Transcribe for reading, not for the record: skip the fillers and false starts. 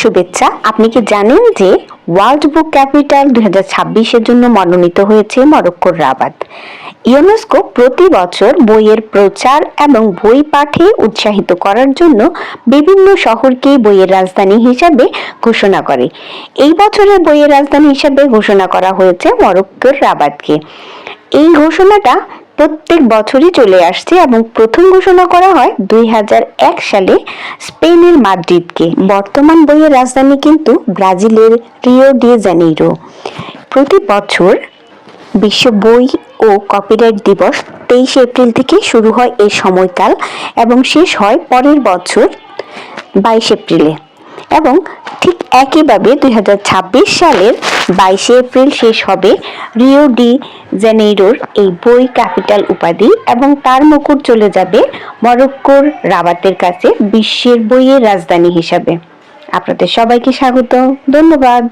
শুভেচ্ছা। আপনি কি জানেন যে ওয়ার্ল্ড বুক ক্যাপিটাল 2026-এর জন্য মনোনীত হয়েছে মরক্কোর রাবাত। ইউনেস্কো প্রতি বছর বইয়ের প্রচার এবং বই পাঠে উৎসাহিত করার জন্য বিভিন্ন শহরকে বইয়ের রাজধানী হিসাবে ঘোষণা করে। এই বছরের বইয়ের রাজধানী হিসাবে ঘোষণা করা হয়েছে মরক্কোর রাবাতকে। এই ঘোষণাটা প্রত্যেক বছরই চলে আসছে এবং প্রথম ঘোষণা করা হয় 2001 সালে স্পেনের মাদ্রিদকে। বর্তমান বইয়ের রাজধানী কিন্তু ব্রাজিলের রিও ডি জেনেইরো। প্রতি বছর বিশ্ব বই ও কপিরাইট দিবস 23 এপ্রিল থেকে শুরু হয় এই সময়কাল এবং শেষ হয় পরের বছর 22 এপ্রিলে। এবং ঠিক একইভাবে 2026 সালের 22 এপ্রিল শেষ হবে রিও ডি জেনেইরোর এই বই ক্যাপিটাল উপাধি এবং তার মুকুট চলে যাবে মরক্কোর রাবাতের কাছে বিশ্বের বইয়ের রাজধানী হিসাবে। আপনাদের সবাইকে স্বাগত, ধন্যবাদ।